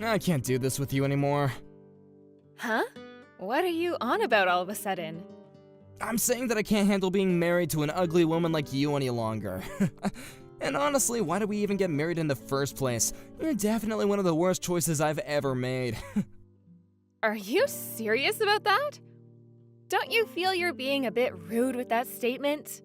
I can't do this with you anymore. Huh? What are you on about all of a sudden? I'm saying that I can't handle being married to an ugly woman like you any longer. And honestly, why did we even get married in the first place? You're definitely one of the worst choices I've ever made. Are you serious about that? Don't you feel you're being a bit rude with that statement?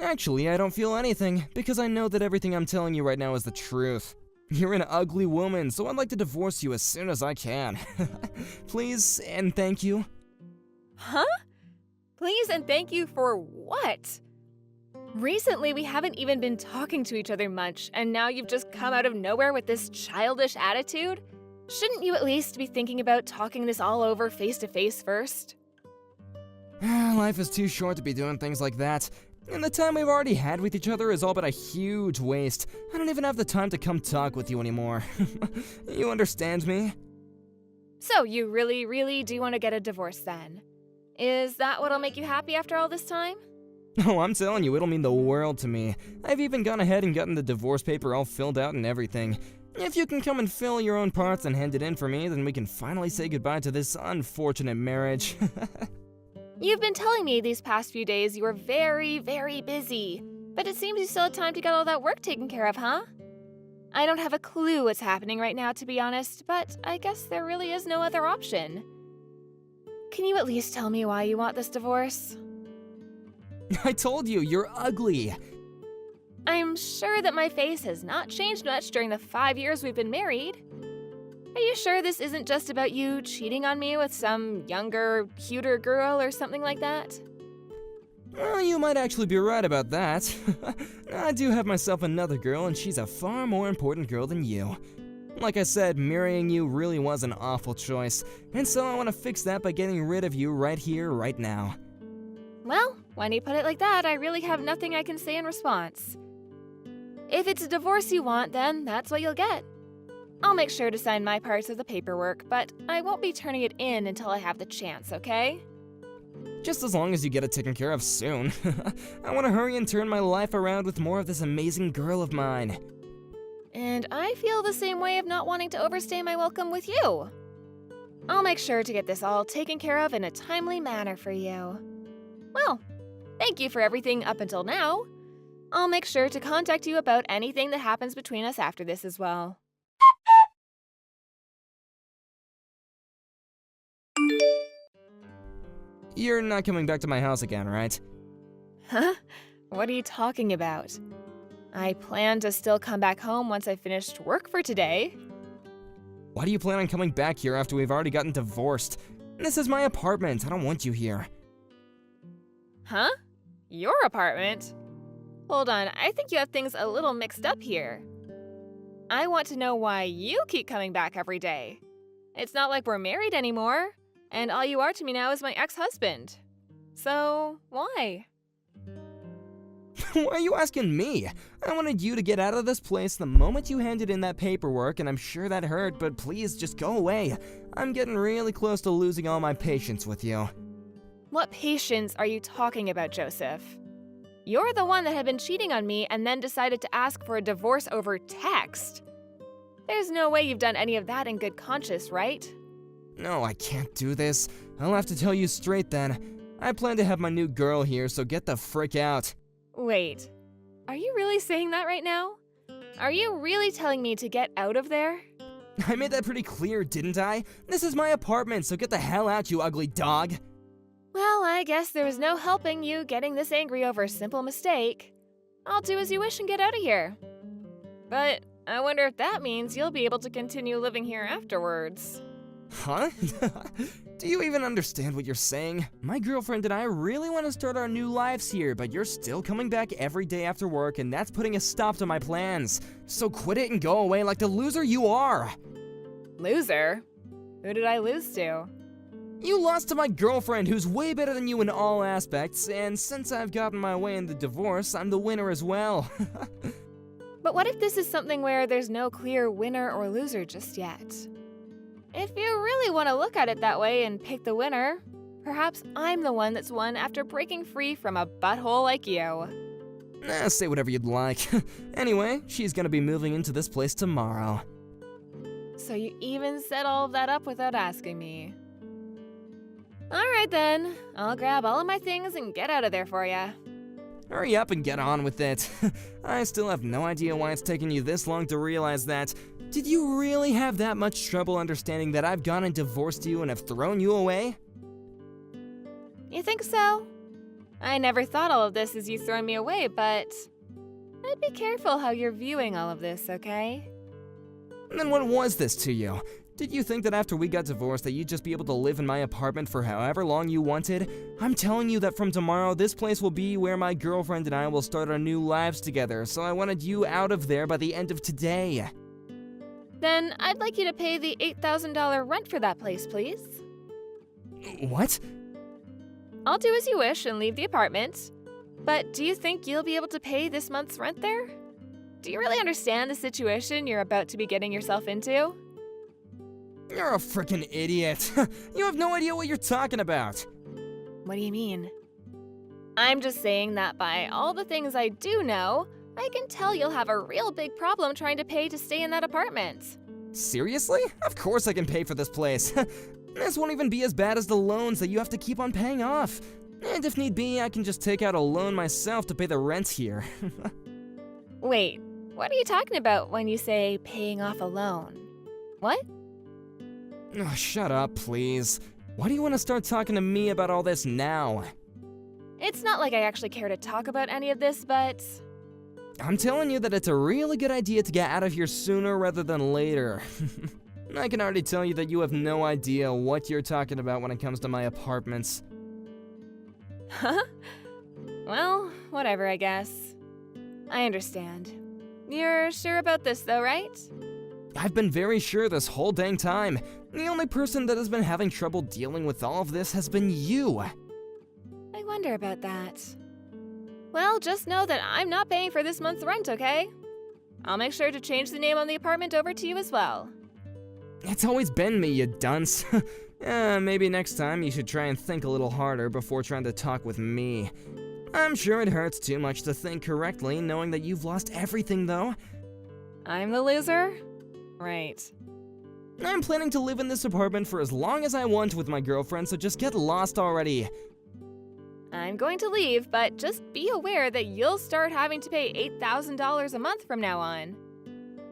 Actually, I don't feel anything, because I know that everything I'm telling you right now is the truth. You're an ugly woman, so I'd like to divorce you as soon as I can. Please and thank you. Huh? Please and thank you for what? Recently, we haven't even been talking to each other much, and now you've just come out of nowhere with this childish attitude? Shouldn't you at least be thinking about talking this all over face to face first? Life is too short to be doing things like that. And the time we've already had with each other is all but a huge waste. I don't even have the time to come talk with you anymore. You understand me? So you really do want to get a divorce then? Is that what'll make you happy after all this time? Oh, I'm telling you, it'll mean the world to me. I've even gone ahead and gotten the divorce paper all filled out and everything. If you can come and fill your own parts and hand it in for me, then we can finally say goodbye to this unfortunate marriage. You've been telling me these past few days you were very busy, but it seems you still had time to get all that work taken care of, huh? I don't have a clue what's happening right now, to be honest, but I guess there really is no other option. Can you at least tell me why you want this divorce? I told you, you're ugly. I'm sure that my face has not changed much during the 5 years we've been married. Are you sure this isn't just about you cheating on me with some younger, cuter girl or something like that? Well, you might actually be right about that. I do have myself another girl, and she's a far more important girl than you. Like I said, marrying you really was an awful choice, and so I want to fix that by getting rid of you right here, right now. Well, when you put it like that, I really have nothing I can say in response. If it's a divorce you want, then that's what you'll get. I'll make sure to sign my parts of the paperwork, but I won't be turning it in until I have the chance, okay? Just as long as you get it taken care of soon. I want to hurry and turn my life around with more of this amazing girl of mine. And I feel the same way of not wanting to overstay my welcome with you. I'll make sure to get this all taken care of in a timely manner for you. Well, thank you for everything up until now. I'll make sure to contact you about anything that happens between us after this as well. You're not coming back to my house again, right? Huh? What are you talking about? I plan to still come back home once I finished work for today. Why do you plan on coming back here after we've already gotten divorced? This is my apartment. I don't want you here. Huh? Your apartment? Hold on, I think you have things a little mixed up here. I want to know why you keep coming back every day. It's not like we're married anymore, and all you are to me now is my ex-husband. So, why? Why are you asking me? I wanted you to get out of this place the moment you handed in that paperwork, and I'm sure that hurt, but please just go away. I'm getting really close to losing all my patience with you. What patience are you talking about, Joseph? You're the one that had been cheating on me and then decided to ask for a divorce over text. There's no way you've done any of that in good conscience, right? No, I can't do this. I'll have to tell you straight then. I plan to have my new girl here, so get the frick out. Wait, are you really saying that right now? Are you really telling me to get out of there? I made that pretty clear, didn't I? This is my apartment, so get the hell out, you ugly dog. Well, I guess there was no helping you getting this angry over a simple mistake. I'll do as you wish and get out of here. But I wonder if that means you'll be able to continue living here afterwards. Huh? Do you even understand what you're saying? My girlfriend and I really want to start our new lives here, but you're still coming back every day after work, and that's putting a stop to my plans. So quit it and go away like the loser you are. Loser? Who did I lose to? You lost to my girlfriend, who's way better than you in all aspects, and since I've gotten my way in the divorce, I'm the winner as well. But what if this is something where there's no clear winner or loser just yet? If you really want to look at it that way and pick the winner, perhaps I'm the one that's won after breaking free from a butthole like you. Say whatever you'd like. Anyway, she's gonna be moving into this place tomorrow. So you even set all of that up without asking me. Alright then, I'll grab all of my things and get out of there for ya. Hurry up and get on with it. I still have no idea why it's taken you this long to realize that. Did you really have that much trouble understanding that I've gone and divorced you and have thrown you away? You think so? I never thought all of this as you throwing me away, but I'd be careful how you're viewing all of this, okay? Then what was this to you? Did you think that after we got divorced that you'd just be able to live in my apartment for however long you wanted? I'm telling you that from tomorrow, this place will be where my girlfriend and I will start our new lives together, so I wanted you out of there by the end of today. Then I'd like you to pay the $8,000 rent for that place, please. What? I'll do as you wish and leave the apartment. But do you think you'll be able to pay this month's rent there? Do you really understand the situation you're about to be getting yourself into? You're a freaking idiot. You have no idea what you're talking about. What do you mean? I'm just saying that by all the things I do know, I can tell you'll have a real big problem trying to pay to stay in that apartment. Seriously? Of course I can pay for this place. This won't even be as bad as the loans that you have to keep on paying off. And if need be, I can just take out a loan myself to pay the rent here. Wait, what are you talking about when you say paying off a loan? What? Oh, shut up, please. Why do you want to start talking to me about all this now? It's not like I actually care to talk about any of this, but I'm telling you that it's a really good idea to get out of here sooner rather than later. I can already tell you that you have no idea what you're talking about when it comes to my apartments. Huh? Well, whatever, I guess. I understand. You're sure about this though, right? I've been very sure this whole dang time. The only person that has been having trouble dealing with all of this has been you. I wonder about that. Well, just know that I'm not paying for this month's rent, okay? I'll make sure to change the name on the apartment over to you as well. It's always been me, you dunce. Maybe next time you should try and think a little harder before trying to talk with me. I'm sure it hurts too much to think correctly, knowing that you've lost everything, though. I'm the loser? Right. I'm planning to live in this apartment for as long as I want with my girlfriend, so just get lost already. I'm going to leave, but just be aware that you'll start having to pay $8,000 a month from now on.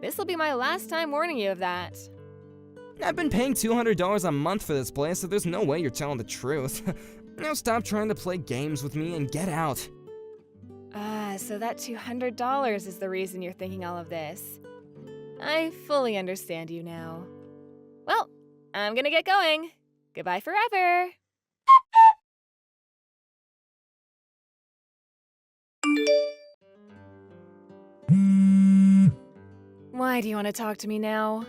This will be my last time warning you of that. I've been paying $200 a month for this place, so there's no way you're telling the truth. Now stop trying to play games with me and get out. So that $200 is the reason you're thinking all of this. I fully understand you now. Well, I'm gonna get going. Goodbye forever. Why do you want to talk to me now?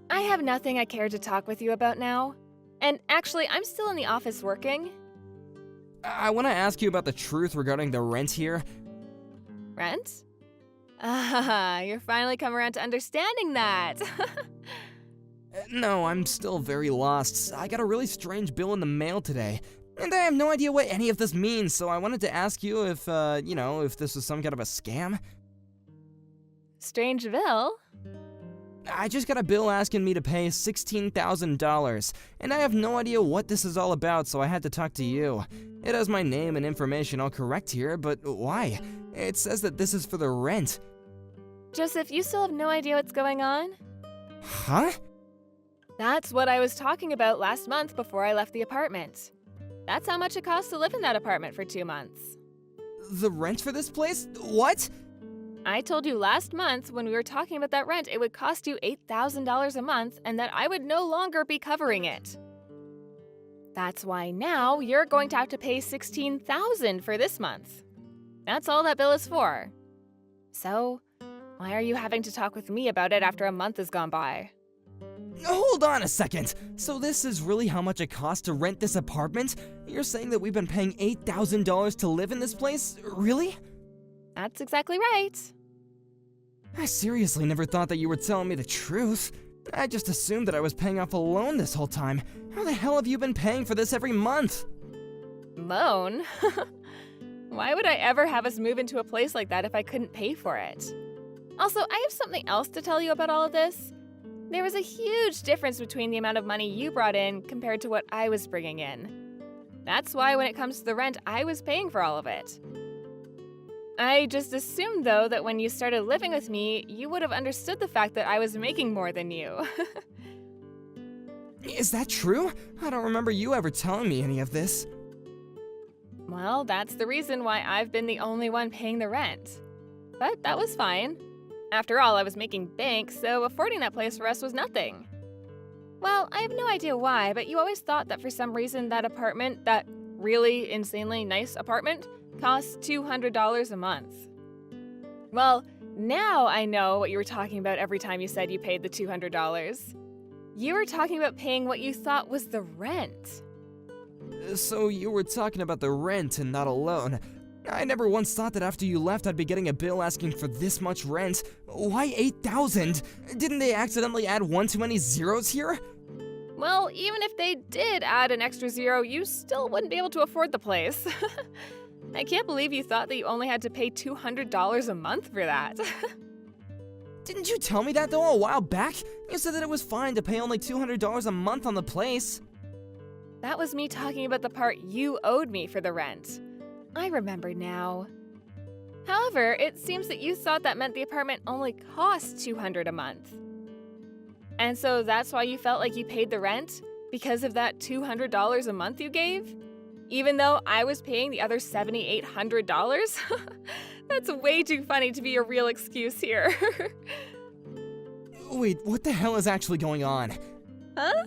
I have nothing I care to talk with you about now. And actually, I'm still in the office working. I want to ask you about the truth regarding the rent here. Rent? Ah, you're finally come around to understanding that. No, I'm still very lost. I got a really strange bill in the mail today. And I have no idea what any of this means, so I wanted to ask you if, if this was some kind of a scam. Strange bill? I just got a bill asking me to pay $16,000, and I have no idea what this is all about, so I had to talk to you. It has my name and information all correct here, but why? It says that this is for the rent. Joseph, you still have no idea what's going on? Huh? That's what I was talking about last month before I left the apartment. That's how much it costs to live in that apartment for 2 months. The rent for this place? What? I told you last month when we were talking about that rent, it would cost you $8,000 a month and that I would no longer be covering it. That's why now you're going to have to pay $16,000 for this month. That's all that bill is for. So, why are you having to talk with me about it after a month has gone by? Hold on a second. So this is really how much it costs to rent this apartment? You're saying that we've been paying $8,000 to live in this place? Really? That's exactly right. I seriously never thought that you were telling me the truth. I just assumed that I was paying off a loan this whole time. How the hell have you been paying for this every month? Loan? Why would I ever have us move into a place like that if I couldn't pay for it? Also, I have something else to tell you about all of this. There was a huge difference between the amount of money you brought in compared to what I was bringing in. That's why when it comes to the rent, I was paying for all of it. I just assumed, though, that when you started living with me, you would have understood the fact that I was making more than you. Is that true? I don't remember you ever telling me any of this. Well, that's the reason why I've been the only one paying the rent. But that was fine. After all, I was making bank, so affording that place for us was nothing. Well, I have no idea why, but you always thought that for some reason that apartment, that really insanely nice apartment, cost $200 a month. Well, now I know what you were talking about every time you said you paid the $200. You were talking about paying what you thought was the rent. So you were talking about the rent and not a loan. I never once thought that after you left I'd be getting a bill asking for this much rent. Why $8,000? Didn't they accidentally add one too many zeros here? Well, even if they did add an extra zero, you still wouldn't be able to afford the place. I can't believe you thought that you only had to pay $200 a month for that. Didn't you tell me that though a while back? You said that it was fine to pay only $200 a month on the place. That was me talking about the part you owed me for the rent. I remember now. However, it seems that you thought that meant the apartment only cost $200 a month. And so that's why you felt like you paid the rent? Because of that $200 a month you gave? Even though I was paying the other $7,800? That's way too funny to be a real excuse here. Wait, what the hell is actually going on? Huh?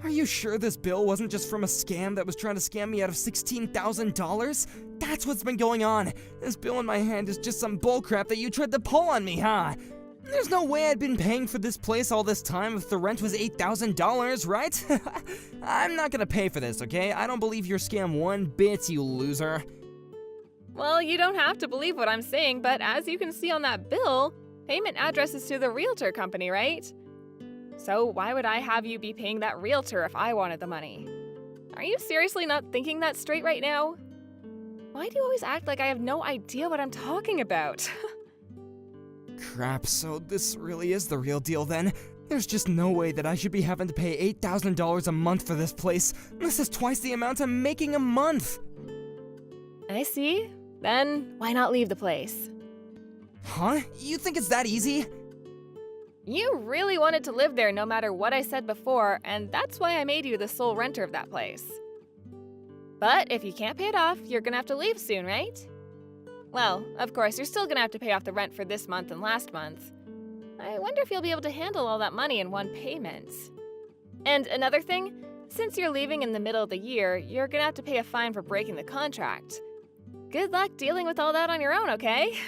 Are you sure this bill wasn't just from a scam that was trying to scam me out of $16,000? That's what's been going on. This bill in my hand is just some bullcrap that you tried to pull on me, huh? There's no way I'd been paying for this place all this time if the rent was $8,000, right? I'm not gonna pay for this, okay? I don't believe your scam one bit, you loser. Well, you don't have to believe what I'm saying, but as you can see on that bill, payment address is to the realtor company, right? So why would I have you be paying that realtor if I wanted the money? Are you seriously not thinking that straight right now? Why do you always act like I have no idea what I'm talking about? Crap, so this really is the real deal then? There's just no way that I should be having to pay $8,000 a month for this place. This is twice the amount I'm making a month. I see. Then why not leave the place? Huh? You think it's that easy? You really wanted to live there no matter what I said before, and that's why I made you the sole renter of that place. But if you can't pay it off, you're gonna have to leave soon, right? Well, of course, you're still gonna have to pay off the rent for this month and last month. I wonder if you'll be able to handle all that money in one payment. And another thing, since you're leaving in the middle of the year, you're gonna have to pay a fine for breaking the contract. Good luck dealing with all that on your own, okay?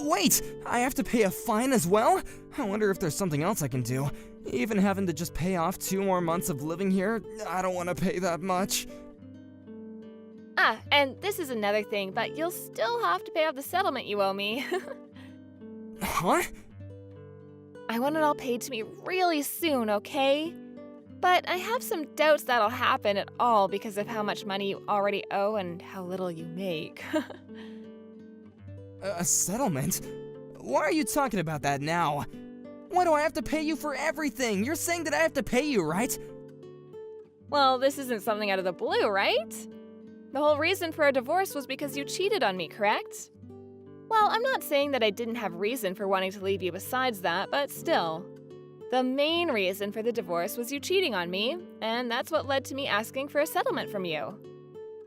Wait, I have to pay a fine as well? I wonder if there's something else I can do. Even having to just pay off 2 more months of living here, I don't want to pay that much. Ah, and this is another thing, but you'll still have to pay off the settlement you owe me. Huh? I want it all paid to me really soon, okay? But I have some doubts that'll happen at all because of how much money you already owe and how little you make. A settlement? Why are you talking about that now? Why do I have to pay you for everything? You're saying that I have to pay you, right? Well, this isn't something out of the blue, right? The whole reason for our divorce was because you cheated on me, correct? Well, I'm not saying that I didn't have reason for wanting to leave you besides that, but still. The main reason for the divorce was you cheating on me, and that's what led to me asking for a settlement from you.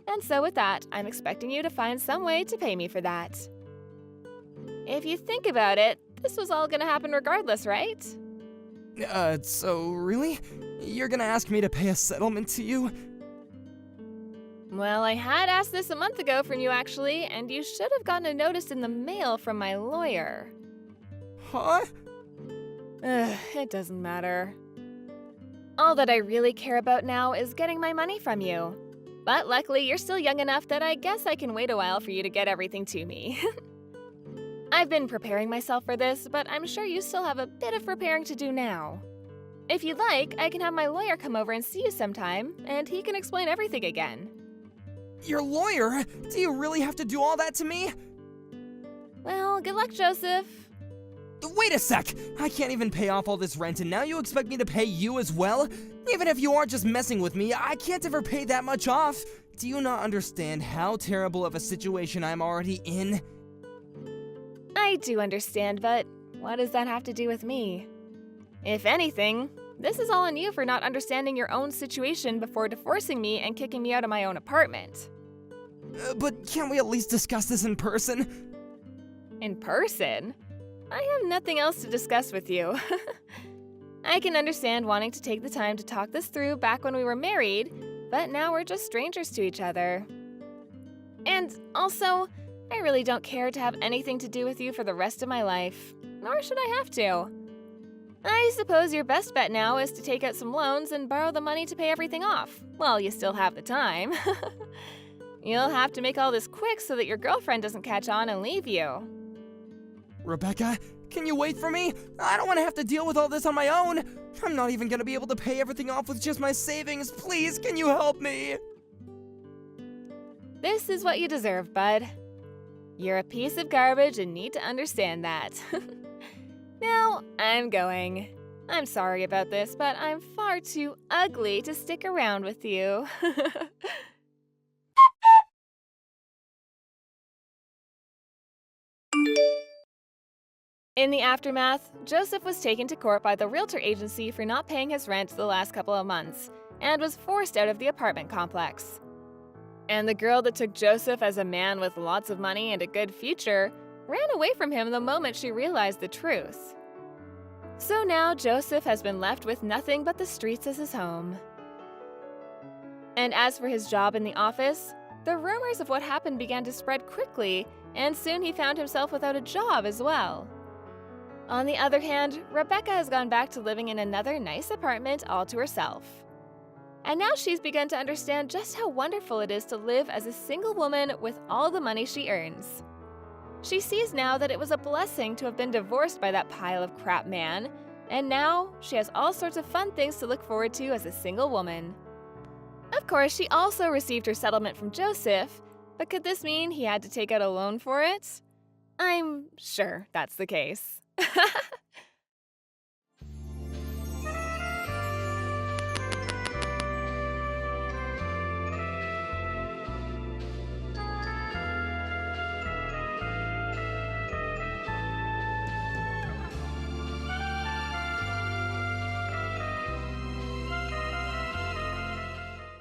And so with that, I'm expecting you to find some way to pay me for that. If you think about it, this was all gonna happen regardless, right? So really? You're gonna ask me to pay a settlement to you? Well, I had asked this a month ago from you actually, and you should have gotten a notice in the mail from my lawyer. Huh? It doesn't matter. All that I really care about now is getting my money from you. But luckily, you're still young enough that I guess I can wait a while for you to get everything to me. I've been preparing myself for this, but I'm sure you still have a bit of preparing to do now. If you'd like, I can have my lawyer come over and see you sometime, and he can explain everything again. Your lawyer? Do you really have to do all that to me? Well, good luck, Joseph. wait a sec! I can't even pay off all this rent and now you expect me to pay you as well? Even if you are just messing with me, I can't ever pay that much off! Do you not understand how terrible of a situation I'm already in? I do understand, but what does that have to do with me? If anything, this is all on you for not understanding your own situation before divorcing me and kicking me out of my own apartment. But can't we at least discuss this in person? In person? I have nothing else to discuss with you. I can understand wanting to take the time to talk this through back when we were married, but now we're just strangers to each other. And also, I really don't care to have anything to do with you for the rest of my life, nor should I have to. I suppose your best bet now is to take out some loans and borrow the money to pay everything off, while you still have the time. You'll have to make all this quick so that your girlfriend doesn't catch on and leave you. Rebecca, can you wait for me? I don't want to have to deal with all this on my own. I'm not even going to be able to pay everything off with just my savings. Please, can you help me? This is what you deserve, bud. You're a piece of garbage and need to understand that. Now, I'm going. I'm sorry about this, but I'm far too ugly to stick around with you. In the aftermath, Joseph was taken to court by the realtor agency for not paying his rent the last couple of months and was forced out of the apartment complex. And the girl that took Joseph as a man with lots of money and a good future ran away from him the moment she realized the truth. So now Joseph has been left with nothing but the streets as his home. And as for his job in the office, the rumors of what happened began to spread quickly, and soon he found himself without a job as well. On the other hand, Rebecca has gone back to living in another nice apartment all to herself. And now she's begun to understand just how wonderful it is to live as a single woman with all the money she earns. She sees now that it was a blessing to have been divorced by that pile of crap man, and now she has all sorts of fun things to look forward to as a single woman. Of course, she also received her settlement from Joseph, but could this mean he had to take out a loan for it? I'm sure that's the case.